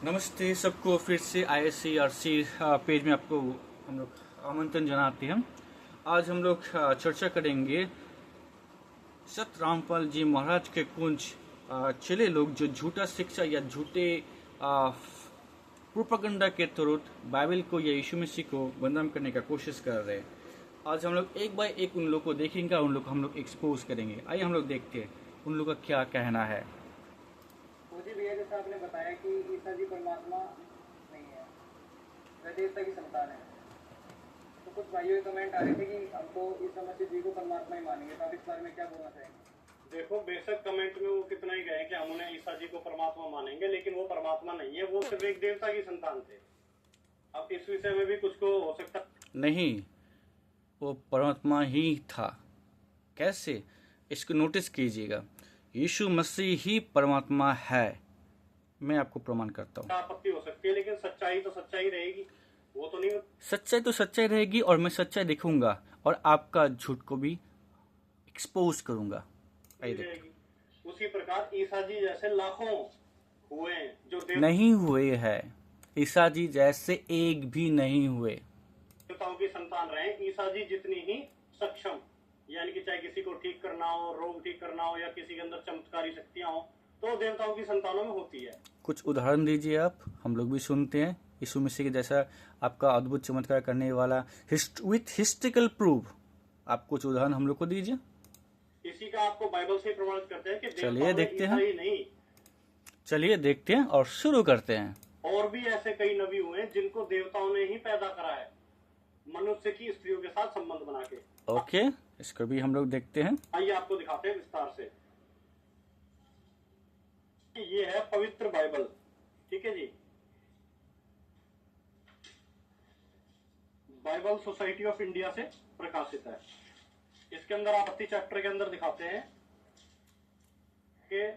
नमस्ते सबको, फिर से ISCRC पेज में आपको हम लोग आमंत्रण जनाते हैं। आज हम लोग चर्चा करेंगे सत रामपाल जी महाराज के कुछ चले लोग जो झूठा शिक्षा या झूठे प्रोपेगेंडा के तहत बाइबल को या यीशु मसीह को बदनाम करने का कोशिश कर रहे हैं। आज हम लोग एक बाय एक उन लोग को देखेंगे, उन लोग को हम लोग एक्सपोज करेंगे। आइए हम लोग देखते हैं उन लोग का क्या कहना है। मुझे भैया जैसा आपने बताया कि ईसा जी परमात्मा नहीं है, वह देवता की संतान है, तो कुछ भाइयों के कमेंट आ रहे थे कि हम तो ईसा मसीह जी को परमात्मा ही मानेंगे, तो आप इस बारे में क्या बोलना चाहेंगे? देखो, बेशक कमेंट में वो कितना ही गए कि हम उन्हें ईसा जी को परमात्मा मानेंगे, लेकिन वो परमात्मा नहीं है, वो सिर्फ एक देवता की संतान थे। अब इस विषय में भी कुछ को हो सकता नहीं, वो परमात्मा ही था। कैसे? इसको नोटिस कीजिएगा, यीशु मसीह ही परमात्मा है। मैं आपको प्रमाण करता हूँ। आपत्ति हो सकती है, लेकिन सच्चाई तो सच्चाई रहेगी, वो तो नहीं। सच्चाई तो सच्चाई रहेगी और मैं सच्चाई दिखाऊंगा और आपका झूठ को भी एक्सपोज करूंगा। रहेगी। उसी प्रकार ईसा जी जैसे लाखों हुए जो नहीं हुए हैं। ईसा जी जैसे एक भी नहीं हुए। देवताओं की संतान रहे। ईसा जी जितनी ही सक्षम, यानी कि चाहे किसी को ठीक करना हो, रोग ठीक करना हो, या किसी के अंदर चमत्कारी शक्तियां हो, तो देवताओं की संतानों में होती है। कुछ उदाहरण दीजिए आप, हम लोग भी सुनते हैं। यीशु मसीह के जैसा आपका अद्भुत चमत्कार करने वाला विथ हिस्टोरिकल प्रूफ, आप कुछ उदाहरण हम लोग को दीजिए। इसी का आपको बाइबल से प्रमाणित करते हैं कि चलिए देखते हैं। नहीं, चलिए देखते हैं और शुरू करते हैं। और भी ऐसे कई नबी हुए जिनको देवताओं ने ही पैदा करा है, मनुष्य की स्त्रियों के साथ संबंध बना के। ओके, इसको भी हम लोग देखते हैं। आइए आपको दिखाते हैं विस्तार से। ये है पवित्र बाइबल, ठीक है जी। बाइबल सोसाइटी ऑफ इंडिया से प्रकाशित है। इसके अंदर आपत्ति चैप्टर के अंदर दिखाते हैं कि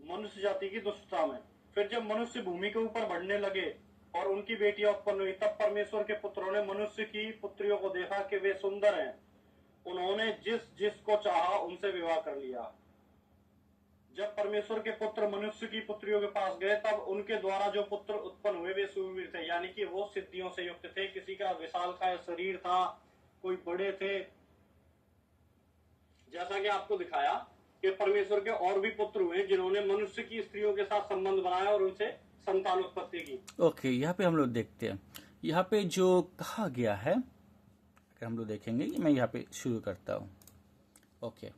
मनुष्य जाति की दुष्टता में, फिर जब मनुष्य भूमि के ऊपर बढ़ने लगे और उनकी बेटियां उत्पन्न हुई, तब परमेश्वर के पुत्रों ने मनुष्य की पुत्रियों को देखा कि वे सुंदर हैं। उन्होंने जिसको चाहा उनसे विवाह कर लिया। जब परमेश्वर के पुत्र मनुष्य की पुत्रियों के पास गए, तब उनके द्वारा जो पुत्र उत्पन्न हुए वे सुवीर थे, यानी कि वो सिद्धियों से युक्त थे। किसी का विशालकाय शरीर था, कोई बड़े थे। जैसा कि आपको दिखाया कि परमेश्वर के और भी पुत्र हुए जिन्होंने मनुष्य की स्त्रियों के साथ संबंध बनाया और उनसे संतान उत्पत्ति की। ओके, यहाँ पे हम लोग देखते हैं। यहाँ पे जो कहा गया है, अगर हम लोग देखेंगे, मैं यहाँ पे शुरू करता हूँ। Okay,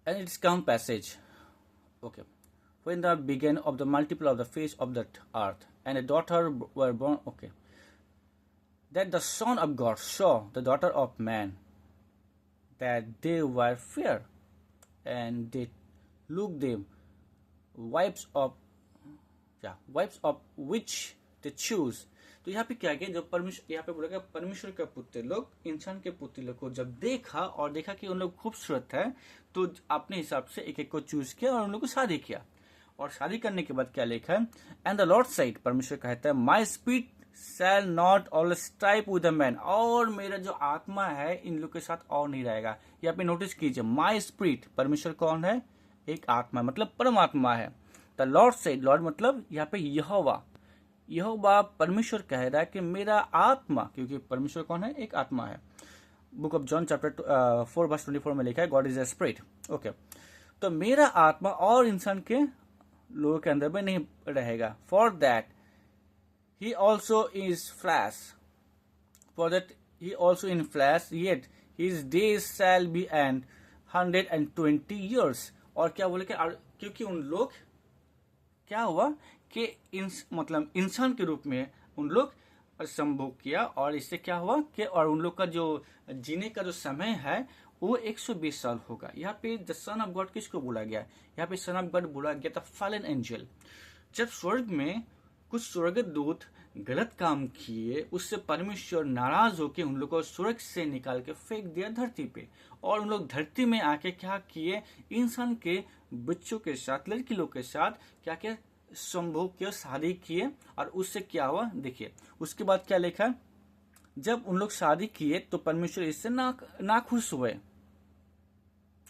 and its come passage. Okay, when the began of the multiple of the face of the earth, and a daughter were born. Okay, that the Son of God saw the daughter of man, that they were fair, and they looked them wives of which they choose. तो यहाँ पे क्या किया, जब परमेश्वर, यहाँ पे बोला गया परमेश्वर का पुत्र लोग इंसान के पुत्र लोग को जब देखा और देखा कि उन लोग खूबसूरत है, तो अपने हिसाब से एक एक को चूज किया और उन लोग को शादी किया। और शादी करने के बाद क्या लिखा है, एंड द लॉर्ड साइड, परमेश्वर कहता है, my spirit shall not always strive with the man, और मेरा जो आत्मा है इन लोग के साथ और नहीं रहेगा। यहाँ पे नोटिस कीजिए, माई स्पिरिट, परमेश्वर कौन है? एक आत्मा, मतलब परमात्मा है। द लॉर्ड साइड, लॉर्ड मतलब यहाँ पे यहोवा परमेश्वर कह रहा है कि मेरा आत्मा, क्योंकि परमेश्वर कौन है? एक आत्मा है। Book of John chapter 4 verse 24 में लिखा है, God is a spirit. Okay, तो मेरा आत्मा और इंसान के लोगों के अंदर में नहीं रहेगा। For that he also is flash, for that he also in flash, yet his days shall be and 120 years। और क्या बोले कि क्योंकि उन लोग क्या हुआ कि मतलब इंसान के रूप में उन लोग संभोग किया, और इससे क्या हुआ कि और उन लोग का जो जीने का जो समय है वो 120 साल होगा। यहाँ पे द सन ऑफ गॉड किसको बोला गया? यहाँ पे सन ऑफ गॉड बोला गया था फॉलन एंजल। जब स्वर्ग में कुछ स्वर्गदूत गलत काम किए, उससे परमेश्वर नाराज होकर उन लोग को स्वर्ग से निकाल के फेंक दिया धरती पे, और उन लोग धरती में आके क्या किए, इंसान के बच्चों के साथ, लड़की लोग के साथ क्या किया, संभोग किया, शादी किए। और उससे क्या हुआ देखिए, उसके बाद क्या लिखा, जब उन लोग शादी किए तो परमेश्वर इससे नाखुश हुए।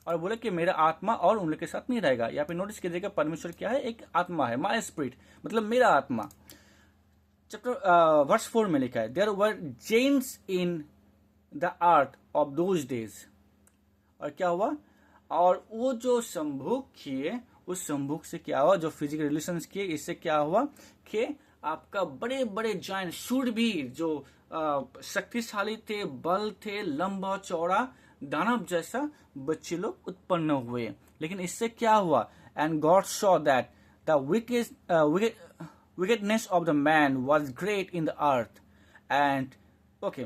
और बोले कि मेरा आत्मा और उन लोग के साथ नहीं रहेगा। यहाँ पे नोटिस कीजिएगा परमेश्वर क्या है, एक आत्मा है, माई स्पिरिट मतलब मेरा आत्मा। चैप्टर वर्स 4 में लिखा है there were giants in the earth of those days. और क्या हुआ, और वो जो संभोग किए उस संभोग से क्या हुआ, जो फिजिकल रिलेशंस किए इससे क्या हुआ कि आपका बड़े बड़े जायंट शूरवीर जो शक्तिशाली थे, बल थे, लंबा चौड़ा दानव जैसा बच्चे लोग उत्पन्न हुए। लेकिन इससे क्या हुआ, and God saw that the wickedness of the man was great in the earth and okay,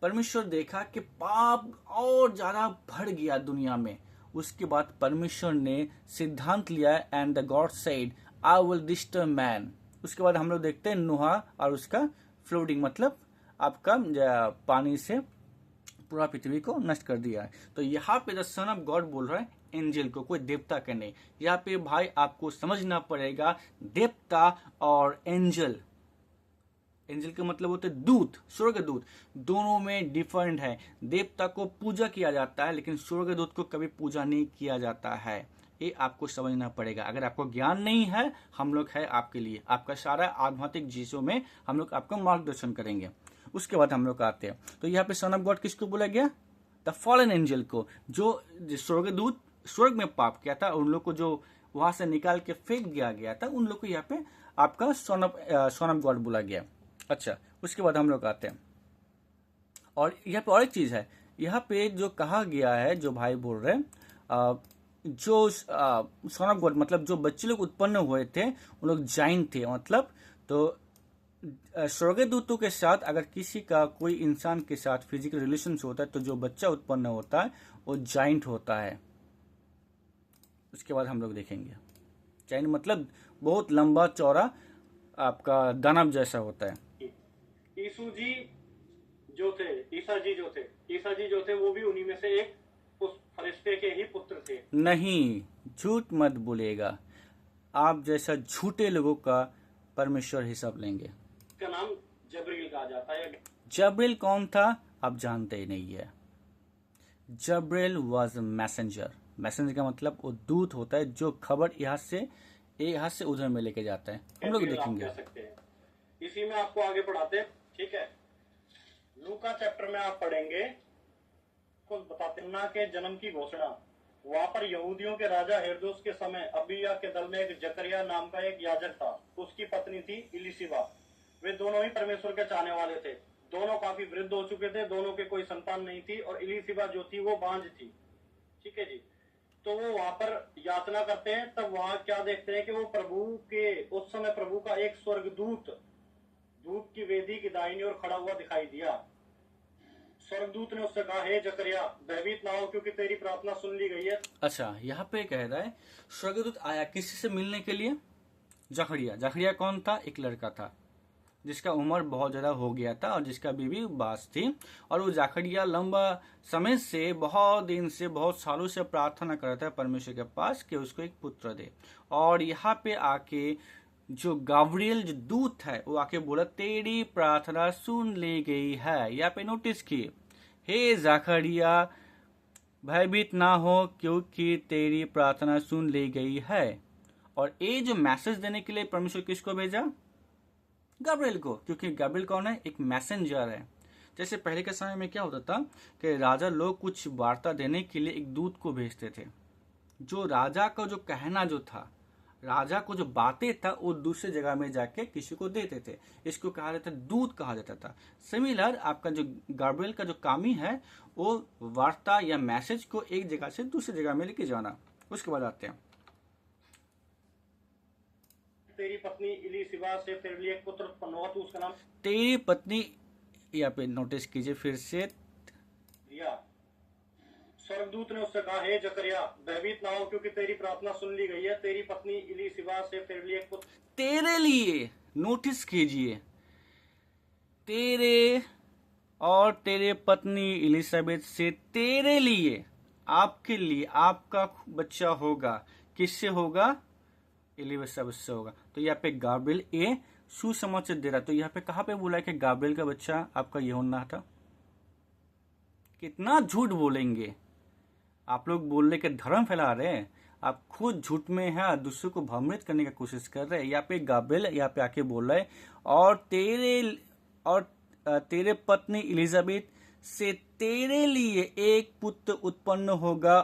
परमेश्वर देखा कि पाप और ज्यादा बढ़ गया दुनिया में। उसके बाद परमेश्वर ने सिद्धांत लिया and the God said I will disturb man. उसके बाद हम लोग देखते हैं नूहा और उसका फ्लोटिंग मतलब आपका पानी से पूरा पृथ्वी को नष्ट कर दिया है। तो यहाँ पे द सन ऑफ गॉड बोल रहा है एंजल को, कोई देवता के नहीं। यहाँ पे भाई आपको समझना पड़ेगा देवता और एंजल, एंजल का मतलब होते दूत, स्वर्गदूत, दोनों में डिफरेंट है। देवता को पूजा किया जाता है लेकिन स्वर्गदूत को कभी पूजा नहीं किया जाता है, ये आपको समझना पड़ेगा। अगर आपको ज्ञान नहीं है, हम लोग है आपके लिए, आपका सारा आध्यात्मिक चीजों में हम लोग आपका मार्गदर्शन करेंगे। उसके बाद हम लोग आते हैं, तो यहाँ पे सन ऑफ गॉड किसको बोला गया, द फॉलन एंजल को, जो स्वर्गदूत स्वर्ग में पाप किया था, उन लोग को जो वहां से निकाल के फेंक दिया गया था, उन लोग को यहाँ पे आपका सन ऑफ गॉड बोला गया। अच्छा, उसके बाद हम लोग आते हैं, और यहाँ पे और एक चीज है, यहाँ पे जो कहा गया है, जो भाई बोल रहे हैं जो सन ऑफ गॉड मतलब जो बच्चे लोग उत्पन्न हुए थे उन लोग जाइंट थे, मतलब तो स्वर्गदूतों के साथ अगर किसी का कोई इंसान के साथ फिजिकल रिलेशन होता है तो जो बच्चा उत्पन्न होता है वो जाइंट होता है। उसके बाद हम लोग देखेंगे जाइंट मतलब बहुत लंबा चौड़ा आपका दानव जैसा होता है। यीशु जी जो थे, ईसा जी जो थे वो भी उन्हीं में से एक उस फरिश्ते के ही पुत्र थे। नहीं, झूठ मत बोलेगा, आप जैसा झूठे लोगों का परमेश्वर हिसाब लेंगे। इसका नाम जबरील कहा जाता है। जबरील कौन था आप जानते ही नहीं है। जबरील वाज मैसेंजर। मैसेंजर का मतलब वो दूत होता है जो खबर यहाँ से उधर में लेके जाता है। हम लोग देखेंगे, कह सकते हैं। इसी में आपको आगे पढ़ाते हैं, ठीक है। लूका चैप्टर में आप पढ़ेंगे, कुछ बताते हैं के जन्म की घोषणा। वहां पर यहूदियों के राजा हेरोदेस के समय अबिया के दल में एक जकरिया नाम का एक याजक था, उसकी पत्नी थी इलिशिबा। वे दोनों ही परमेश्वर के चाहने वाले थे। दोनों काफी वृद्ध हो चुके थे, दोनों के कोई संतान नहीं थी, और इलिशिबा जो थी वो बांझ थी, ठीक है जी। तो वो वहां पर याचना करते हैं, तब वहां क्या देखते हैं कि वो प्रभु के उस समय प्रभु का एक स्वर्गदूत दूत की वेदी की दाहिनी ओर खड़ा हुआ दिखाई दिया। स्वर्गदूत ने उससे कहा, हे जकरिया भयभीत ना हो क्योंकि तेरी प्रार्थना सुन ली गई है। अच्छा, यहाँ पे कह रहा है स्वर्गदूत आया किसी से मिलने के लिए, जकरिया। जकरिया कौन था, एक लड़का था जिसका उम्र बहुत ज्यादा हो गया था और जिसका बीवी बास थी। और वो जकरिया लंबा समय से, बहुत दिन से, बहुत सालों से प्रार्थना करता है परमेश्वर के पास कि उसको एक पुत्र दे। और यहाँ पे आके जो गाब्रियल जो दूत है वो आके बोला तेरी प्रार्थना सुन ली गई है। यहाँ पे नोटिस किए, हे जकरिया भयभीत ना हो क्योंकि तेरी प्रार्थना सुन ली गई है। और ये जो मैसेज देने के लिए परमेश्वर किसको भेजा, गाब्रियल को, क्योंकि गाब्रियल कौन है, एक मैसेंजर है। जैसे पहले के समय में क्या होता था कि राजा लोग कुछ वार्ता देने के लिए एक दूत को भेजते थे, जो राजा का जो कहना जो था, राजा को जो बातें था वो दूसरे जगह में जाके किसी को देते थे। इसको कहा जाता दूत कहा जाता था। सिमिलर आपका जो गाब्रियल का जो काम ही है वो वार्ता या मैसेज को एक जगह से दूसरी जगह में लेके जाना। उसके बाद आते हैं, तेरी पत्नी इलिशिबा से तेरे लिए एक पुत्र उत्पन्न होगा, तो उसका नाम तेरी पत्नी, यहाँ पे नोटिस कीजिए फिर से, दिया। स्वर्गदूत ने उससे कहा, हे जकरिया भयभीत ना हो क्योंकि तेरी प्रार्थना सुन ली गई है। तेरी पत्नी इलिशिबा से तेरे लिए एक पुत्र, तेरे लिए, नोटिस कीजिए, तेरे और तेरे पत्नी इलिजाबेथ से तेरे लिए, आपके लिए, आपका बच्चा होगा। किससे होगा, इलिजाबेथ से होगा। तो यहाँ पे गाब्रियल ए सुसमाचार दे रहा। तो यहाँ पे कहाँ पे बोला है कि गाब्रियल का बच्चा आपका यूहन्ना था। कितना झूठ बोलेंगे आप लोग बोलने के धर्म फैला रहे हैं, आप खुद झूठ में है, दूसरों को भ्रमित करने की कोशिश कर रहे हैं। यहाँ पे गाब्रिएल यहाँ पे आके बोल रहा है, और तेरे पत्नी एलिजाबेथ से तेरे लिए एक पुत्र उत्पन्न होगा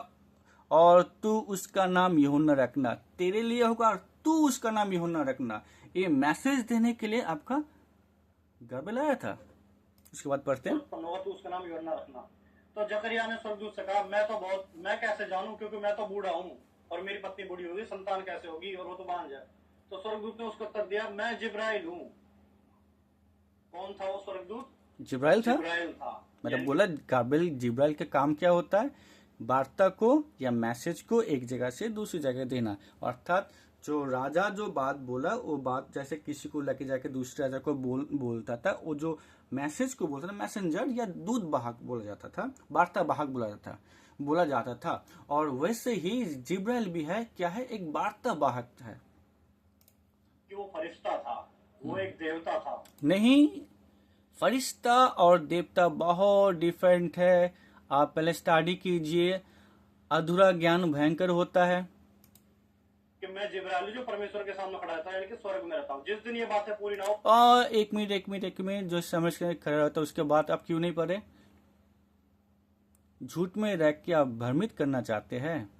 और तू उसका नाम यूहन्ना रखना। तेरे लिए होगा और तू उसका नाम यूहन्ना रखना। ये मैसेज देने के लिए आपका गाब्रिएल आया था। उसके बाद पढ़ते हैं, उत्पन्न होगा तो उसका नाम यूहन्ना रखना। तो जकरिया ने स्वर्गदूत से कहा, मैं कैसे जानूं, क्योंकि मैं तो बूढ़ा हूँ और मेरी पत्नी बूढ़ी होगी, संतान कैसे होगी और वो तो बांझ है। तो स्वर्गदूत ने उसको उत्तर दिया, मैं जिब्राइल हूँ। कौन था वो स्वर्गदूत? जिब्राइल था। जिब्राइल था। मतलब बोला गाब्रिएल, जिब्राइल का काम क्या होता है? वार्ता को या मैसेज को एक जगह से दूसरी जगह देना। अर्थात जो राजा जो बात बोला वो बात जैसे किसी को लेके जाके दूसरे राजा को बोलता था, वो जो मैसेज को बोलता था मैसेंजर या दूध वाहक बोला जाता था, वार्ता वाहक बोला जाता था। और वैसे ही जिब्राइल भी है, क्या है? एक वार्ता वाहक है। कि वो फरिश्ता था, वो एक देवता था। नहीं, फरिश्ता और देवता बहुत डिफरेंट है। आप पहले स्टडी कीजिए। अधूरा ज्ञान भयंकर होता है। कि मैं जिब्राइल जो परमेश्वर के सामने खड़ा था, यानी कि स्वर्ग में रहता हूँ। जिस दिन ये बातें पूरी ना हो। और एक मिनट जो समझ कर खड़ा रहता है, उसके बाद आप क्यों नहीं पढ़े? झूठ में रह के आप भ्रमित करना चाहते हैं।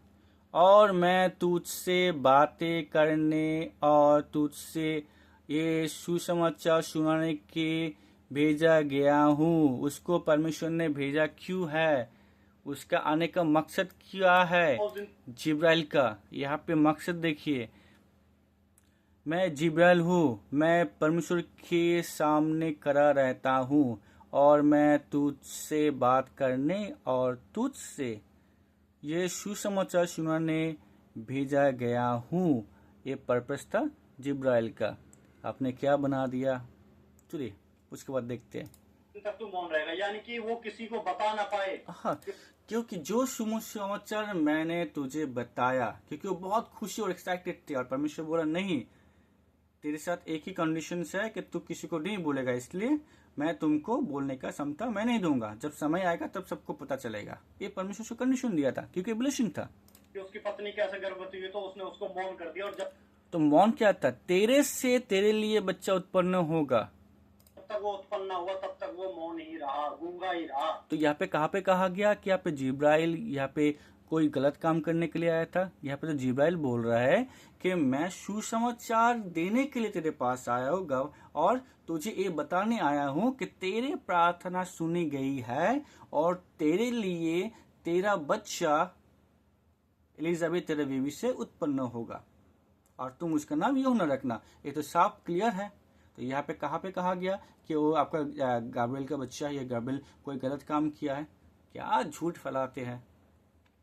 और मैं तुझसे बातें करने और तुझसे ये सुसमाचार सुनाने के भेजा गया हूँ। उसको परमेश्वर ने भेजा क्यों है? उसका आने का मकसद क्या है? जिब्राइल का यहाँ पे मकसद देखिए, मैं जिब्राइल हूँ, मैं परमेश्वर के सामने खड़ा रहता हूँ और मैं तुझसे बात करने और तुझसे ये सुसमाचार सुनाने भेजा गया हूँ। ये पर्पस था जिब्राइल का। आपने क्या बना दिया? चलिए उसके बाद देखते हैं। तक तू मौन रहेगा, यानी कि वो किसी को बता ना पाए। हाँ, क्योंकि जो सुसमाचार मैंने तुझे बताया, क्योंकि वो बहुत खुशी और एक्साइटेड थे, और परमेश्वर बोला नहीं, तेरे साथ एक ही कंडीशन है कि तू किसी को नहीं बोलेगा, इसलिए मैं तुमको बोलने का क्षमता मैं नहीं दूंगा। जब समय आएगा तब सबको पता चलेगा। ये परमेश्वर को कंडीशन दिया था, क्योंकि ब्लेसिंग था। कि उसकी पत्नी कैसे गर्भवती हुई, तो उसने उसको मौन कर दिया। और जब तो मौन क्या था? तेरे से तेरे लिए बच्चा उत्पन्न होगा। तक वो उत्पन्न हुआ तब तक वो मौन ही रहा, गूंगा ही रहा। तो यहाँ पे कहाँ पे कहा गया कि यहाँ पे जिब्राइल यहाँ पे कोई गलत काम करने के लिए आया था? यहाँ पे तो जिब्राइल बोल रहा है कि मैं सुसमाचार देने के लिए तेरे पास आया होगा और तुझे ये बताने आया हूँ कि तेरे प्रार्थना सुनी गई है और तेरे लिए तेरा बच्चा एलिजाबेथ तेरे बीवी से उत्पन्न होगा और तुम उसका नाम यूहन्ना रखना। ये तो साफ क्लियर है। तो यहाँ पे कहाँ पे कहा गया कि वो आपका गाब्रिएल का बच्चा है या गाब्रिएल कोई गलत काम किया है? क्या झूठ फैलाते हैं।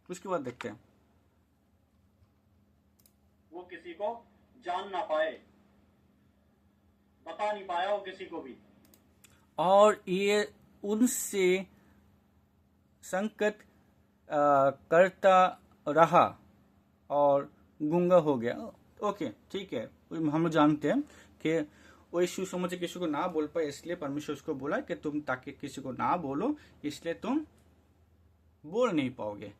उसके बाद देखते हैं, वो किसी को जान ना पाए, बता नहीं पाया वो किसी को भी। और ये उनसे संकट करता रहा और गूंगा हो गया। ओके, ठीक है, हम लोग जानते हैं कि वो यीशु समझ किसी को ना बोल पाए, इसलिए परमेश्वर उसको बोला कि तुम ताकि किसी को ना बोलो, इसलिए तुम बोल नहीं पाओगे।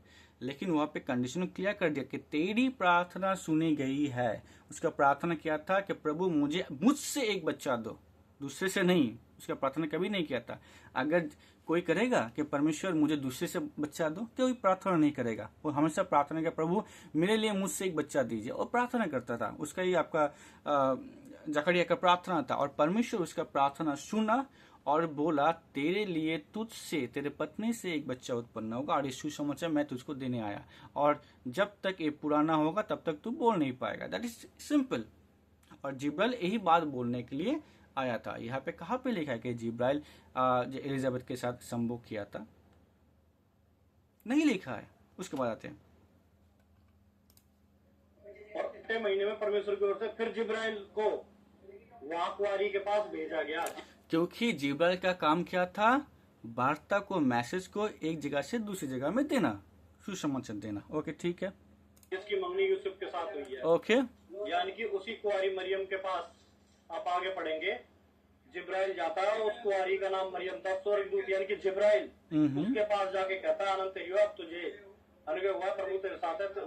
लेकिन वहां पे कंडीशन क्लियर कर दिया कि तेरी प्रार्थना सुनी गई है। उसका प्रार्थना क्या था कि प्रभु मुझसे एक बच्चा दो, दूसरे से नहीं। उसका प्रार्थना कभी नहीं किया था। अगर कोई करेगा कि परमेश्वर मुझे दूसरे से बच्चा दो, तो कोई प्रार्थना नहीं करेगा। वो हमेशा प्रार्थना किया, प्रभु मेरे लिए मुझसे एक बच्चा दीजिए, और प्रार्थना करता था। उसका ही आपका जकरिया का प्रार्थना था, और परमेश्वर उसका प्रार्थना सुना और बोला तेरे लिए तुझसे तेरे पत्नी से एक बच्चा उत्पन्न होगा और ये सुसमाचार मैं तुझको देने आया, और जब तक ये पुराना होगा तब तक तू बोल नहीं पाएगा। That is simple. और जिब्राइल यही बात बोलने के लिए आया था। यहाँ पे कहाँ पे लिखा है कि जिब्राइल एलिजाबेथ के साथ संभोग किया था? नहीं लिखा है। उसके बाद आते हैं, और 6 महीने में परमेश्वर की ओर से फिर जिब्राइल को वहां कुंवारी के पास भेजा गया। क्योंकि जिब्राइल का काम क्या था? वार्ता को, मैसेज को एक जगह से दूसरी जगह में देना, सुसमाचार देना। ओके, ठीक है। जिसकी मंगनी यूसुफ के साथ हुई है। ओके, यानी कि उसी कुंवारी मरियम के पास आप आगे पढ़ेंगे, जिब्राइल जाता है और उस कुंवारी का नाम मरियम था। स्वर्गदूत यानी कि जिब्राइल उसके पास जाके कहता है, अनंत युवा तुझे अनुभव हुआ प्रभु तेरे साथ है, तो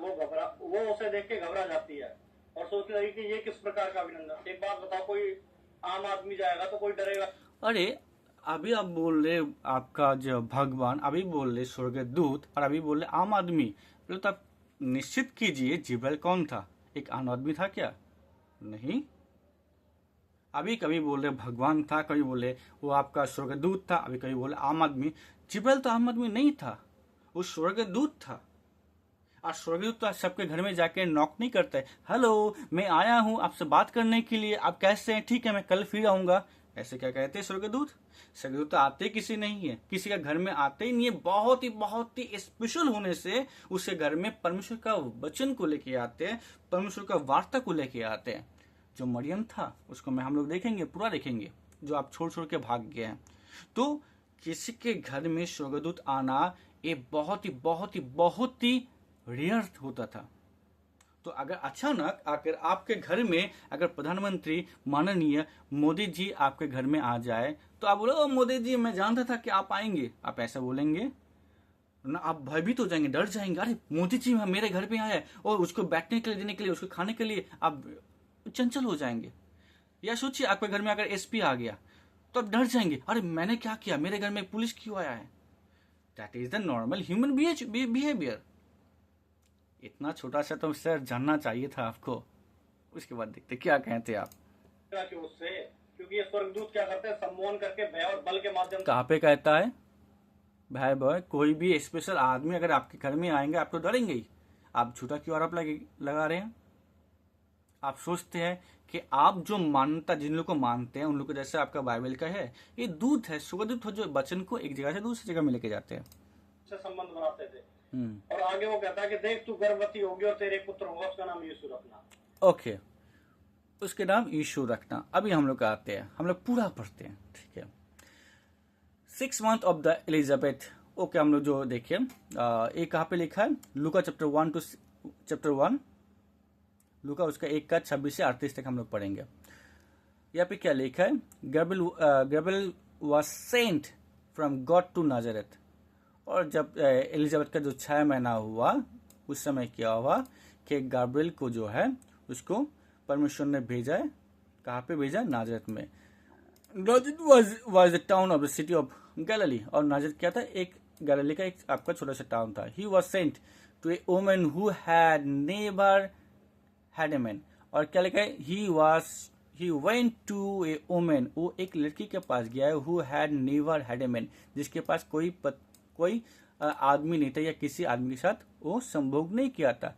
वो उसे देख के घबरा जाती है और सोचने लगी कि ये किस प्रकार का अभिनंदन। एक बात बताओ, कोई आम आदमी जाएगा तो कोई डरेगा? अरे अभी आप बोल रहे आपका जो भगवान, अभी बोल रहे स्वर्गदूत, और अभी बोल रहे आम आदमी। पहले तो आप निश्चित कीजिए जिब्राइल कौन था? एक आम आदमी था क्या? नहीं। अभी कभी बोल रहे भगवान था, कभी बोले वो आपका स्वर्गदूत था, अभी कभी बोले आम आदमी। जिब्राइल तो आम आदमी नहीं था, वो स्वर्गदूत था। और स्वर्गदूत तो सबके घर में जाके नॉक नहीं करते, हेलो मैं आया हूं आपसे बात करने के लिए, आप कैसे हैं? ठीक है, मैं कल फिर आऊंगा। ऐसे क्या कहते हैं स्वर्गदूत? स्वर्गदूत तो आते किसी नहीं है, किसी का घर में आते ही नहीं है। बहुत ही स्पेशल होने से उसके घर में परमेश्वर का वचन को लेके आते हैं, परमेश्वर का वार्ता को लेके आते हैं। जो मरियम था उसको मैं हम लोग देखेंगे, पूरा देखेंगे, जो आप छोड़ के भाग गए हैं। तो किसी के घर में स्वर्गदूत आना ये बहुत ही रेयर होता था। तो अगर अचानक आकर आपके घर में अगर प्रधानमंत्री माननीय मोदी जी आपके घर में आ जाए, तो आप बोलो ओ मोदी जी मैं जानता था कि आप आएंगे, आप ऐसा बोलेंगे ना? आप भयभीत हो जाएंगे, डर जाएंगे, अरे मोदी जी मेरे घर पे आए, और उसको बैठने के लिए, देने के लिए, उसको खाने के लिए आप चंचल हो जाएंगे। या सोचिए आपके घर में अगर एसपी आ गया तो आप डर जाएंगे, अरे मैंने क्या किया, मेरे घर में पुलिस क्यों आया है? That is the normal human behaviour. इतना छोटा सा तो सर जानना चाहिए था आपको। उसके बाद देखते क्या कहते आप। कि उससे, क्योंकि ये स्वर्गदूत क्या करते हैं, सम्मोहन करके भय और बल के माध्यम से। कहाँ पे कहता है भाई बॉय? कोई भी स्पेशल आदमी अगर आपके घर में आएंगे आप तो डरेंगे ही। आप झूठा क्यों आरोप लगा रहे हैं? आप सोचते हैं कि आप जो मान्यता जिन लोगों को मानते हैं उन लोगों को, जैसे आपका बाइबल का है, ये दूत है, स्वर्गदूत हो, जो वचन को एक जगह से दूसरी जगह में लेके जाते हैं, संबंध बनाते थे। और आगे वो कहता है कि देख तू गर्भवती होगी और तेरे पुत्र होगा, उसका नाम यीशु रखना। ओके, उसके नाम यीशु रखना। अभी हम लोग आते हैं, हम लोग पूरा पढ़ते हैं, ठीक है। 6 month of the Elizabeth. Okay, हम लोग जो देखिए एक कहाँ पे लिखा है, लूका चैप्टर 1 to चैप्टर 1, लूका उसका 1 का 26 से 38 तक हम लोग पढ़ेंगे। यहाँ पे क्या लिखा है, Gabriel was sent from God to Nazareth. और जब एलिजाबेथ का जो 6 महीना हुआ, उस समय क्या हुआ कि गैब्रियल को जो है उसको परमेश्वर ने भेजा है। कहाँ पे भेजा? नाजरेथ में। Nazareth was the town of the city of Galilee. और नाजरेथ क्या था? एक गैलिली का एक आपका छोटा सा टाउन था। He was sent to a woman who had never had a man. और क्या लिखा है? He went to a woman, वो एक लड़की के पास गया है, who had never had a man, जिसके पास कोई आदमी नहीं था, या किसी आदमी के साथ वो संभोग नहीं किया था।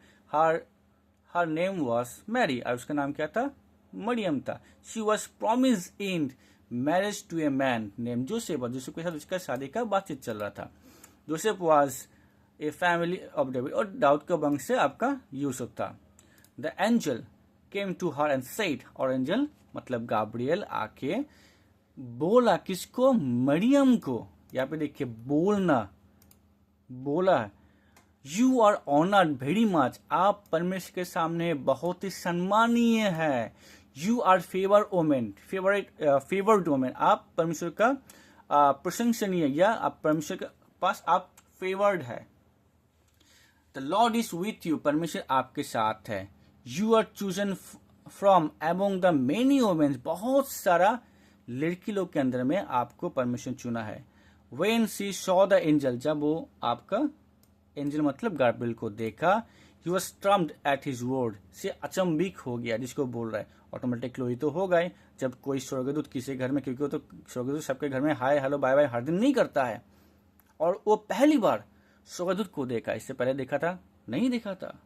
हर नेम वॉज मैरी, और उसका नाम क्या था? मरियम था। She was promise in marriage to a man name Joseph, और जोसेफ के साथ उसका शादी का बातचीत चल रहा था। Joseph was a family of David, और दाऊद के वंश से आपका यूसुफ था। The angel came to her and said, और एंजल मतलब गाब्रियल आके बोला किसको? मरियम को। यहाँ पे देखिए बोला, you are honoured very much, आप परमेश्वर के सामने बहुत ही सम्मानीय है। यू आर फेवर्ड वोमेन, आप परमेश्वर का प्रशंसनीय, या आप परमेश्वर के पास आप फेवर्ड है। The Lord is with you, परमेश्वर आपके साथ है। You are chosen from among the many women, बहुत सारा लड़की लोग के अंदर में आपको परमेश्वर चुना है। When she saw the angel, जब वो आपका एंजल मतलब गैब्रियल को देखा, he was stunned at his word, से अचंभित हो गया। जिसको बोल रहा है ऑटोमेटिक लोही तो होगा ही, जब कोई स्वर्गदूत किसी घर में, क्योंकि वो तो स्वर्गदूत सबके घर में हाय हेलो बाय बाय हर दिन नहीं करता है। और वो पहली बार स्वर्गदूत को देखा, इससे पहले देखा था? नहीं देखा था।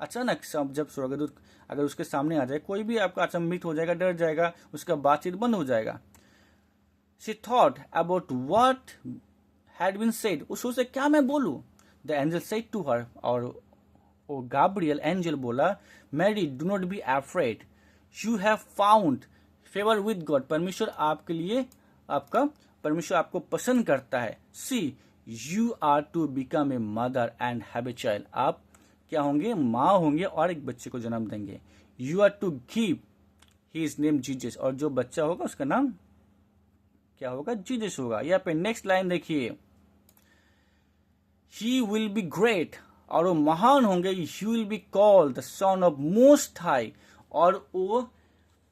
अचानक सब जब स्वर्गदूत अगर उसके सामने आ जाए, कोई भी आपका अचंभित हो जाएगा, डर जाएगा, उसका बातचीत बंद हो जाएगा। She thought about what had been said. उस सोचे क्या मैं बोलूं? The angel said to her, और वो गाब्रियल एंजल बोला, Mary, do not be afraid. You have found favor with God. परमेश्वर आपके लिए परमेश्वर आपको पसंद करता है। See, you are to become a mother and have a child. आप क्या होंगे? माँ होंगे और एक बच्चे को जन्म देंगे। You are to give his name Jesus. और जो बच्चा होगा उसका नाम क्या होगा? जीसस होगा। यहाँ पे नेक्स्ट लाइन देखिए, ही विल बी ग्रेट, और वो महान होंगे, you will be called the son of most high, और वो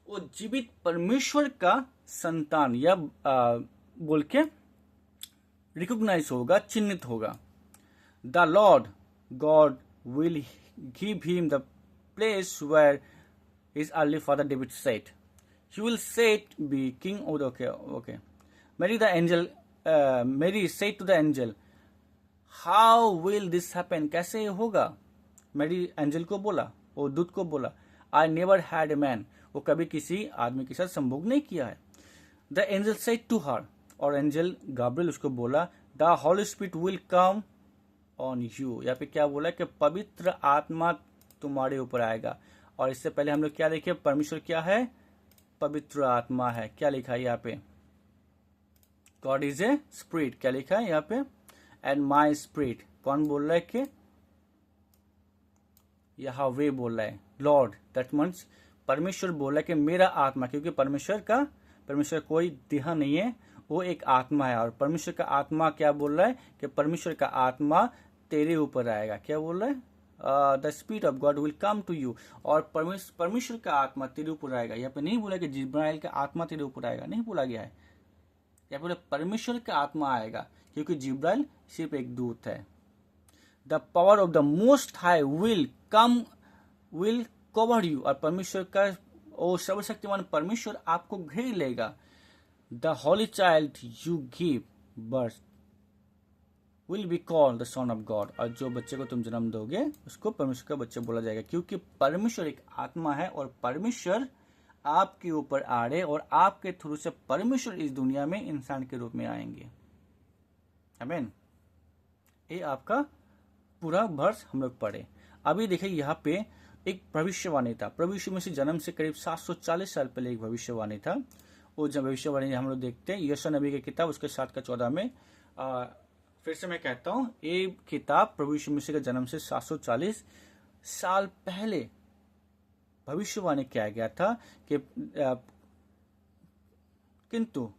जीवित परमेश्वर का संतान या बोल के रिकॉग्नाइज होगा, चिन्हित होगा। The Lord God will give him the place where his early father David set, he will set be king. Okay Mary said to the angel, how will this happen? कैसे ये होगा? मैरी एंजल को बोला, वो दूत को बोला, I never had a man, वो कभी किसी आदमी के साथ संभोग नहीं किया है। The angel said to her, और एंजल गाब्रियल उसको बोला, The Holy Spirit will come on you। यहाँ पे क्या बोला कि पवित्र आत्मा तुम्हारे ऊपर आएगा। और इससे पहले हम लोग क्या देखे, परमेश्वर क्या है? पवित्र आत्मा है। क्या लिखा है यहाँ पे? God is a spirit. क्या लिखा है यहाँ पे? And my spirit. कौन बोल रहा है कि? यहाँ वे बोल रहा है, लॉर्ड। दैट मीन्स परमेश्वर बोल रहा है कि मेरा आत्मा, क्योंकि परमेश्वर कोई देह नहीं है, वो एक आत्मा है। और परमेश्वर का आत्मा क्या बोल रहा है कि परमेश्वर का आत्मा तेरे ऊपर आएगा। क्या बोल रहा है? The spirit of God will come to you. और परमेश्वर का आत्मा तेरे ऊपर आएगा। यहाँ पे नहीं बोला कि जिब्राइल का आत्मा तेरे ऊपर आएगा, नहीं बोला गया है। यहाँ पे परमेश्वर का आत्मा आएगा, क्योंकि जिब्राइल सिर्फ एक दूत है। The power of the most high will cover you. और परमेश्वर का, ओ सर्वशक्तिमान परमेश्वर आपको घेर लेगा। The Holi child you give birth will be called the son of God. और जो बच्चे को तुम जन्म दोगे उसको परमेश्वर का बच्चा बोला जाएगा, क्योंकि परमेश्वर एक आत्मा है और परमेश्वर आपके ऊपर आ रहे, और आपके थ्रू से परमेश्वर इस दुनिया में इंसान के रूप में आएंगे। आमीन। ये आपका पूरा वर्ष हम लोग पढ़े। अभी देखिए यहाँ पे एक भविष्यवाणी था। प्रभु यीशु मसीह जन्म से करीब 740 साल पहले एक भविष्यवाणी था। वो जब भविष्यवाणी हम लोग देखते हैं यशायाह नबी की किताब उसके 7:14 में। फिर से मैं कहता हूँ, ये किताब प्रभु यीशु मसीह के जन्म से 740 साल पहले भविष्यवाणी किया गया था कि किंतु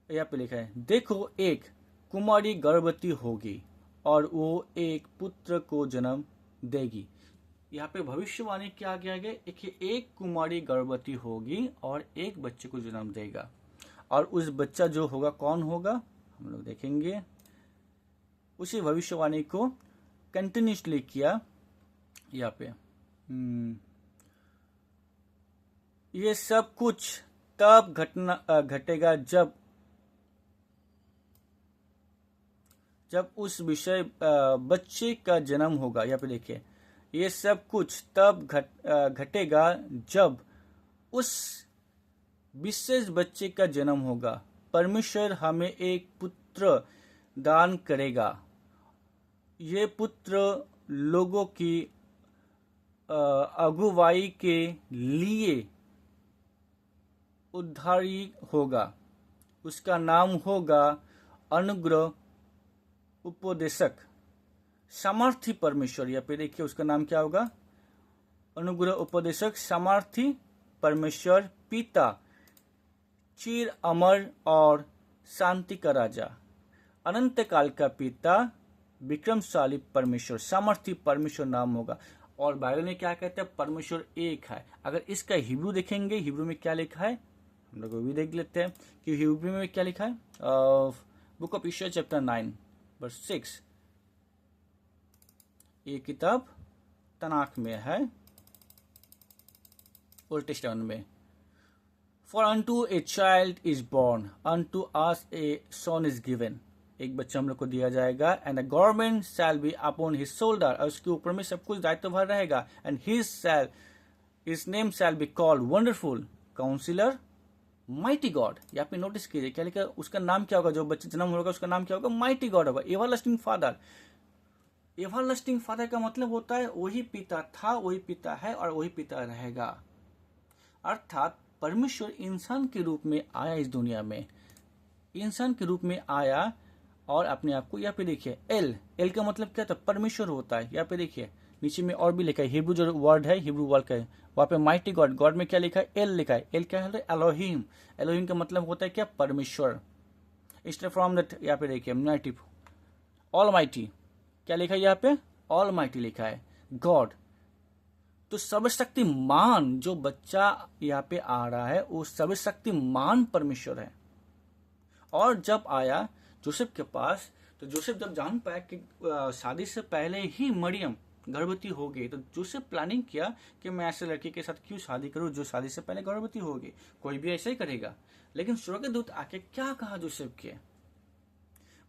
यहाँ पे लिखा है, देखो एक कुमारी गर्भवती होगी और वो एक पुत्र को जन्म देगी। यहाँ पे भविष्यवाणी किया गया है कि एक कुमारी गर्भवती होगी और एक बच्चे को जन्म देगा। और उस बच्चा जो होगा कौन होगा हम लोग देखेंगे। उसी भविष्यवाणी को कंटिन्यूसली किया यहाँ पे। ये सब कुछ तब घटेगा जब उस विषय बच्चे का जन्म होगा। यहाँ पे देखिए, ये सब कुछ तब घटेगा जब उस विशेष बच्चे का जन्म होगा। परमेश्वर हमें एक पुत्र दान करेगा। ये पुत्र लोगों की अगुवाई के लिए उद्धारी होगा। उसका नाम होगा अनुग्रह उपदेशक सामर्थी परमेश्वर। या पे देखिए उसका नाम क्या होगा? अनुग्रह उपदेशक सामर्थी परमेश्वर, पिता, चिर अमर और शांति का राजा, अनंत काल का पिता, विक्रमशाली परमेश्वर, सामर्थी परमेश्वर नाम होगा। और बाइबल में क्या कहते हैं? परमेश्वर एक है। अगर इसका हिब्रू देखेंगे, हिब्रू में क्या लिखा है हम लोग भी देख लेते हैं कि हिब्रू में क्या लिखा है। Book of Isaiah chapter 9 verse 6। ये किताब तनाख में है, ओल्ड टेस्टामेंट में। For unto a child is born, unto us a son is given. एक बच्चा हम लोग को दिया जाएगा। And the government shall be upon his shoulder, और उसके ऊपर में सब कुछ दायित्व भर रहेगा। And his name shall be called wonderful counsellor, mighty God. यहाँ पे नोटिस कीजिए क्या लिखा, उसका नाम क्या होगा? जो बच्चा जन्म होगा उसका नाम क्या होगा? माइटी गॉड होगा, एवरलास्टिंग फादर। एवरलास्टिंग फादर का मतलब होता है वही पिता था, वही पिता है और वही पिता रहेगा। अर्थात परमेश्वर इंसान के रूप में आया इस दुनिया में, इंसान के रूप में आया और अपने आप को, यहाँ पे देखिए एल का मतलब क्या था? परमेश्वर होता है। यहाँ पे देखिए नीचे में और भी लिखा है, हिब्रू जो वर्ड है, हिब्रू वर्ड का है, वहाँ पे माइटी गॉड, गॉड में क्या लिखा है? एल लिखा है। एल क्या है? एलोहिम। एलोहिम का मतलब होता है क्या? परमेश्वर। स्टार्ट फ्रॉम दैट, यहाँ पे देखिए नेटिव ऑल माइटी, क्या लिखा है यहाँ पे? ऑलमाइटी लिखा है, गॉड। तो सर्वशक्तिमान जो बच्चा यहाँ पे आ रहा है वो सर्वशक्तिमान परमेश्वर है। और जब आया जोसेफ के पास, तो जोसेफ जब जान पाया कि शादी से पहले ही मरियम गर्भवती हो गई, तो जोसेफ प्लानिंग किया कि मैं ऐसे लड़की के साथ क्यों शादी करूं जो शादी से पहले गर्भवती होगी, कोई भी ऐसा ही करेगा। लेकिन स्वर्गदूत आके क्या कहा जोसेफ के,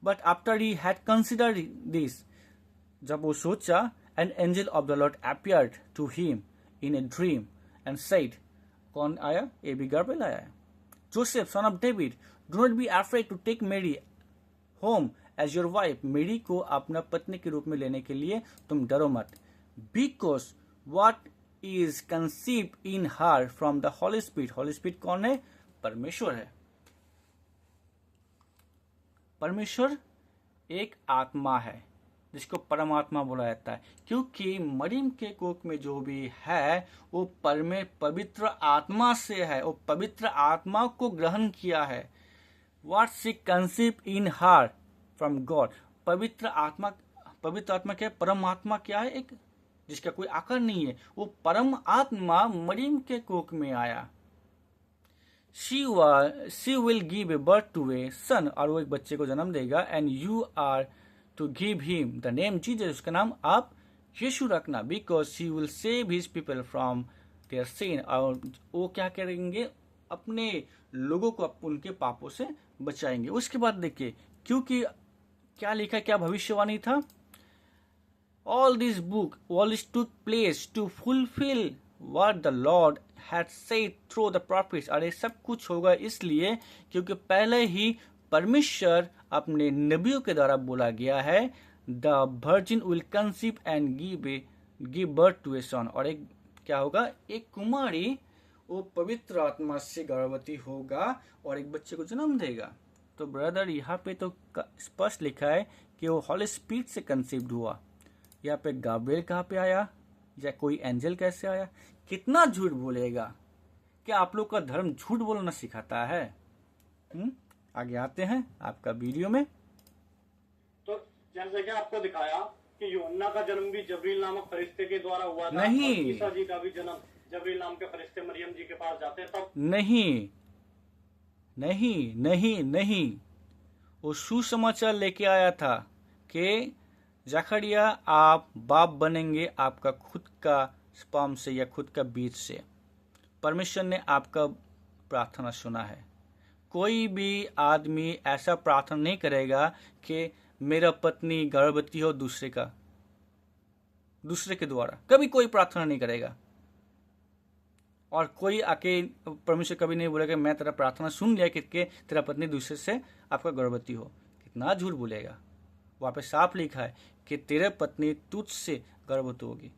but after he had considered this, जब वो सोचा, an angel of the Lord appeared to him in a dream and said, कौन आया, एबीगाइल आया, Joseph son of David, do not be afraid to take Mary home as your wife, Mary को अपना पत्नी के रूप में लेने के लिए तुम डरो मत, because what is conceived in her from the Holi spirit. Holi spirit कौन है, परमेश्वर है। परमेश्वर एक आत्मा है जिसको परमात्मा बोला जाता है, क्योंकि मरियम के कोख में जो भी है वो पवित्र आत्मा से है, वो पवित्र आत्मा को ग्रहण किया है। What she conceive in her from God, पवित्र आत्मा क्या है, परमात्मा क्या है, एक जिसका कोई आकार नहीं है, वो परम आत्मा मरियम के कोख में आया। She will give a birth to a son, और वो एक बच्चे को जन्म देगा, and you are to give him the name Jesus, उसका नाम आप यीशु रखना, because she will save his people from their sin, और वो क्या करेंगे, अपने लोगों को उनके पापों से बचाएंगे। उसके बाद देखिए, क्योंकि क्या लिखा, क्या भविष्यवाणी था, all this took place to fulfil what the Lord had said through the prophets, अरे सब कुछ होगा इसलिए क्योंकि पहले ही परमेश्वर अपने नबियों के द्वारा बोला गया है, the virgin will conceive and give birth to a son, और एक क्या होगा, एक कुमारी वो पवित्र आत्मा से गर्भवती होगा और एक बच्चे को जन्म देगा। तो ब्रदर यहाँ पे तो स्पष्ट लिखा है कि वो हॉली स्पिरिट से कंसीव्ड हुआ। यहाँ पे गाब्रिएल कहाँ पे आया, या कोई एंजल कैसे आया, कितना झूठ बोलेगा, क्या आप लोग का धर्म झूठ बोलना सिखाता है? आगे आते हैं आपका वीडियो में। तो जैसे कि आपको दिखाया कि यूहन्ना का जन्म भी जबरील नामक फरिश्ते के द्वारा हुआ था, नहीं, और ईसा जी का भी जन्म जबरील नाम के फरिश्ते मरियम जी के पास जाते तब, नहीं नहीं नहीं नहीं, वो सुसमाचार लेके आया था कि जकरिया आप बाप बनेंगे आपका खुद का स्पर्म से या खुद का बीज से। परमेश्वर ने आपका प्रार्थना सुना है। कोई भी आदमी ऐसा प्रार्थना नहीं करेगा कि मेरा पत्नी गर्भवती हो दूसरे के द्वारा, कभी कोई प्रार्थना नहीं करेगा। और कोई आके परमेश्वर कभी नहीं बोलेगा मैं तेरा प्रार्थना सुन लिया कि तेरा पत्नी दूसरे से आपका गर्भवती हो। कितना झूठ बोलेगा। वहां पे साफ लिखा है कि तेरे पत्नी तुझसे गर्भवती होगी।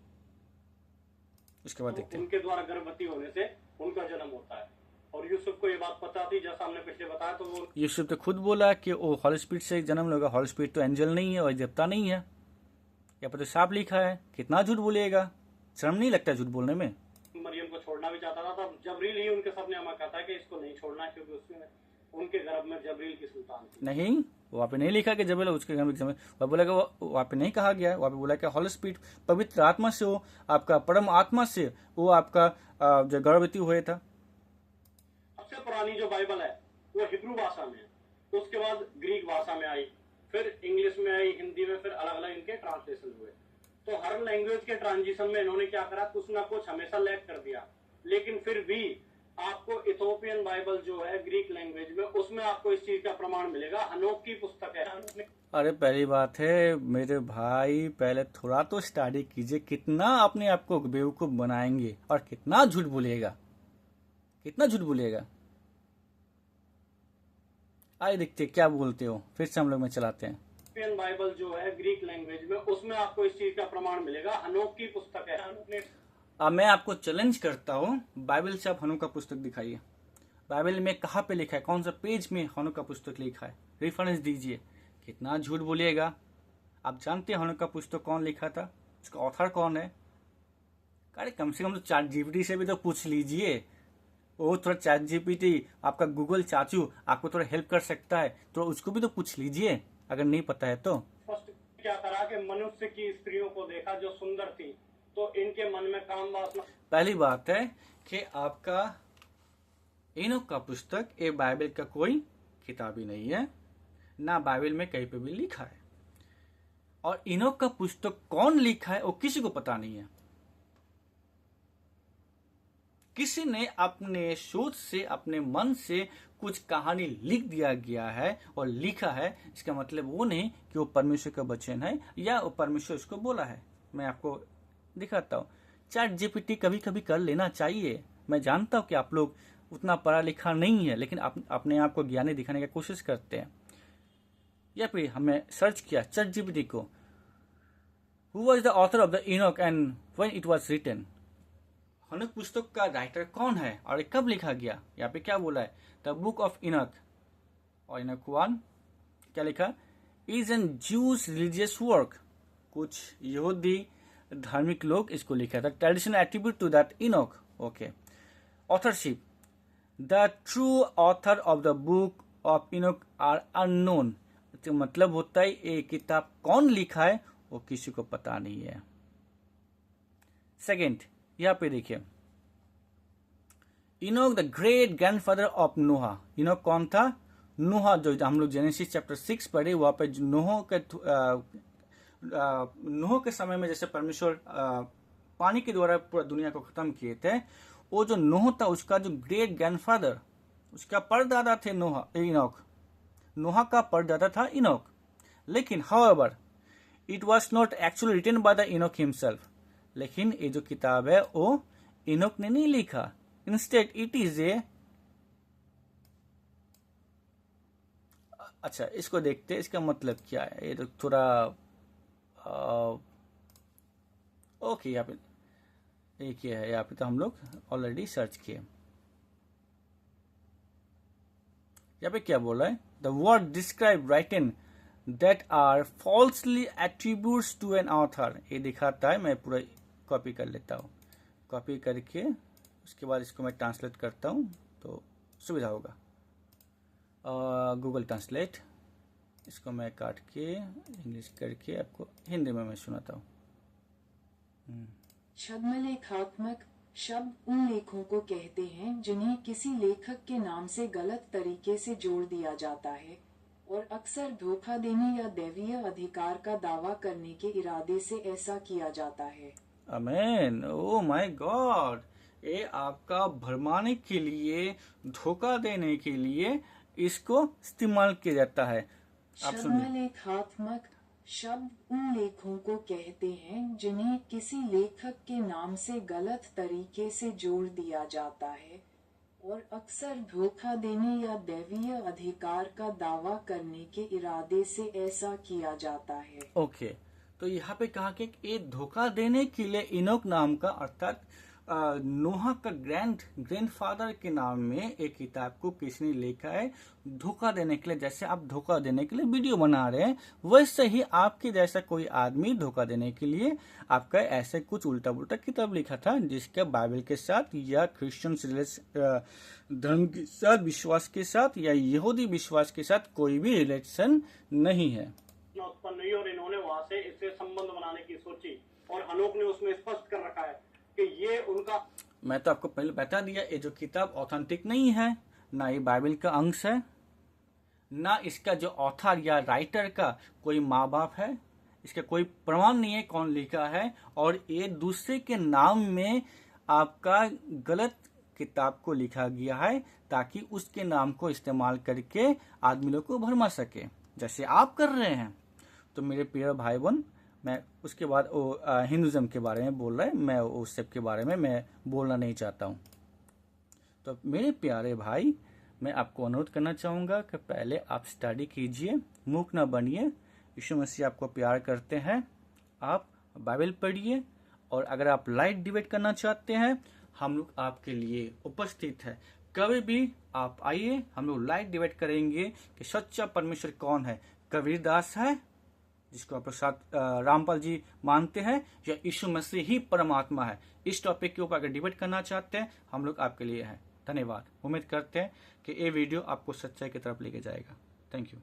उसके बाद देखते हैं, उनके द्वारा गर्भवती होने से उनका जन्म होता है। और यूसुफ को ये बात पता थी, जैसा हमने पिछले बताया, तो वो यूसुफ तो खुद बोला कि वो हॉली स्पिरिट से जन्म लेगा। हॉली स्पिरिट तो एंजल नहीं है और देवता नहीं है। यहाँ पर तो साफ लिखा है। कितना झूठ बोलेगा, शर्म नहीं लगता झूठ बोलने में। मरियम को छोड़ना भी चाहता था, तब जबरील ही उनके सामने हमें कहता है कि इसको नहीं छोड़ना, क्योंकि उसमें उनके गर्भ में जबरील की सुल्तान थी। नहीं, वहाँ पे नहीं लिखा कि जबरील उसके घर में, वह बोला कि वहाँ पे नहीं कहा गया। वहाँ पे बोला कि हॉली स्पिरिट पवित्र आत्मा से हो, आपका परम आत्मा से वो आपका जो गर्भवती हुए था। सबसे पुरानी जो बाइबल है वो हिब्रू भाषा में है, तो उसके बाद ग्रीक भाषा में आई, फिर इंग्लिश में आई, हिंदी में, फिर अलग अलग इनके ट्रांसलेशन हुए। तो हर लैंग्वेज के ट्रांजिशन में इन्होंने क्या करा, कुछ ना कुछ हमेशा लैग कर दिया। लेकिन फिर भी आपको इथोपियन बाइबल जो है ग्रीक लैंग्वेज में, उसमें आपको इस चीज का प्रमाण मिलेगा। हनोक की पुस्तक है। अरे पहली बात है मेरे भाई, पहले थोड़ा तो स्टडी कीजिए। कितना अपने आप को बेवकूफ बनाएंगे और कितना झूठ बोलेगा, कितना झूठ बोलेगा। आइए देखते क्या बोलते हो, फिर से हम लोग में चलाते हैं। इथोपियन बाइबल जो है ग्रीक लैंग्वेज में, उसमें आपको इस चीज का प्रमाण मिलेगा। हनोक की पुस्तक है। अब मैं आपको चैलेंज करता हूँ, बाइबल से आप हनोक का पुस्तक दिखाइए। बाइबल में कहाँ पे लिखा है, कौन सा पेज में हनोक का पुस्तक लिखा है, रेफरेंस दीजिए। कितना झूठ बोलिएगा। आप जानते हैं हनोक का पुस्तक कौन लिखा था, उसका ऑथर कौन है? अरे कम से कम तो ChatGPT से भी तो पूछ लीजिए। वो थोड़ा ChatGPT आपका गूगल चाचू आपको थोड़ा हेल्प कर सकता है, तो उसको भी तो पूछ लीजिए अगर नहीं पता है तो। क्या करा कि मनुष्य की स्त्रियों को देखा जो सुंदर थी, तो इनके मन में काम वासना। पहली बात है कि आपका इनोक का पुस्तक ये बाइबल का कोई किताब ही नहीं है, ना बाइबल में कहीं पे भी लिखा है। और इनोक का पुस्तक कौन लिखा है वो किसी को पता नहीं है। किसी ने अपने सोच से, अपने मन से कुछ कहानी लिख दिया गया है और लिखा है, इसका मतलब वो नहीं कि वो परमेश्वर का वचन है या वो परमेश्वर उसको बोला है। मैं आपको दिखाता हूँ। चैट जीपीटी कभी कभी कर लेना चाहिए। मैं जानता हूँ कि आप लोग उतना पढ़ा लिखा नहीं है, लेकिन अपने आप को ज्ञानी दिखाने की कोशिश करते हैं। या फिर हमने सर्च किया चैट जीपीटी को, who was the author of the Enoch and when it was written. हनोक पुस्तक का राइटर कौन है और ये कब लिखा गया। यहाँ पे क्या बोला है, द बुक ऑफ इनोक और इनोक 1 क्या लिखा, is an Jews religious work. कुछ यहूदी धार्मिक लोग इसको लिखा था। Traditional attribute to that Enoch. Okay, authorship, the true author of the book of Enoch are unknown. तो मतलब होता है ये किताब कौन लिखा है वो किसी को पता नहीं है। सेकेंड, यहाँ पे देखिए, Enoch the great grandfather of Noah. Enoch कौन था, नोहा। जो हम लोग जेनेसिस चैप्टर 6 पढ़े, वहां पे नोह के समय में जैसे परमेश्वर पानी के द्वारा पूरा दुनिया को खत्म किए थे, वो जो नोह था उसका जो ग्रेट ग्रैंडफादर, उसका परदादा थे इनोक। नोहा का परदादा था इनोक। लेकिन however it was not actually written by the Enoch himself. लेकिन ये जो किताब है वो इनोक ने नहीं लिखा। इंस्टेड इट इज ए, अच्छा इसको देखते, इसका मतलब क्या है। ये तो थोड़ा ओके, यहाँ पे एक है, यहाँ पे तो हम लोग ऑलरेडी सर्च किए। यहाँ पे क्या बोला है, the word describe written that are falsely attributes to an author. ये दिखाता है, मैं पूरा कॉपी कर लेता हूँ। कॉपी करके उसके बाद इसको मैं ट्रांसलेट करता हूँ तो सुविधा होगा। गूगल ट्रांसलेट, इसको मैं काट के इंग्लिश करके आपको हिंदी में मैं सुनाता हूँ। छद्मलेखात्मक शब्द उन लेखों को कहते हैं जिन्हें किसी लेखक के नाम से गलत तरीके से जोड़ दिया जाता है और अक्सर धोखा देने या दैवीय अधिकार का दावा करने के इरादे से ऐसा किया जाता है। आमेन। ओ माय गॉड, ये आपका भरमाने के लिए, धोखा देने के लिए इसको इस्तेमाल किया जाता है। आप सुनिए, छद्मलेखात्मक शब्द उन लेखों को कहते हैं जिन्हें किसी लेखक के नाम से गलत तरीके से जोड़ दिया जाता है और अक्सर धोखा देने या दैवीय अधिकार का दावा करने के इरादे से ऐसा किया जाता है। ओके, तो यहाँ पे कहा कि ये धोखा देने के लिए इनोक नाम का, अर्थात नोहा का ग्रैंडफादर के नाम में एक किताब को किसने लिखा है धोखा देने के लिए। जैसे आप धोखा देने के लिए वीडियो बना रहे हैं, वैसे ही आपके जैसा कोई आदमी धोखा देने के लिए आपका ऐसे कुछ उल्टा पुल्टा किताब लिखा था, जिसका बाइबल के साथ या क्रिश्चियन धर्म के साथ, विश्वास के साथ या यहूदी विश्वास के साथ कोई भी रिलेशन नहीं है। उत्पन्न हुई और इन्होंने वहां से इससे संबंध बनाने की सोची और हनोक ने उसमें स्पष्ट कर रखा है कि ये उनका, मैं तो आपको पहले बता दिया, ये जो किताब ऑथेंटिक नहीं है, ना ये बाइबल का अंश है, ना इसका जो ऑथर या राइटर का कोई माँ बाप है, इसका कोई प्रमाण नहीं है कौन लिखा है, और ये दूसरे के नाम में आपका गलत किताब को लिखा गया है ताकि उसके नाम को इस्तेमाल करके आदमी लोग को भरमा सके, जैसे आप कर रहे हैं। तो मेरे प्रिय भाई बहन, मैं उसके बाद वो हिंदुज़म के बारे में बोल रहा है, मैं उस सब के बारे में मैं बोलना नहीं चाहता हूँ। तो मेरे प्यारे भाई, मैं आपको अनुरोध करना चाहूँगा कि पहले आप स्टडी कीजिए, मूर्ख ना बनिए। यीशु मसीह आपको प्यार करते हैं, आप बाइबल पढ़िए, और अगर आप लाइव डिबेट करना चाहते हैं, हम लोग आपके लिए उपस्थित है। कभी भी आप आइए, हम लोग लाइव डिबेट करेंगे कि सच्चा परमेश्वर कौन है, कबीरदास है जिसको आप रामपाल जी मानते हैं, या यीशु मसीह ही परमात्मा है। इस टॉपिक के ऊपर अगर डिबेट करना चाहते हैं, हम लोग आपके लिए हैं। धन्यवाद। उम्मीद करते हैं कि ये वीडियो आपको सच्चाई की तरफ लेके जाएगा। Thank you.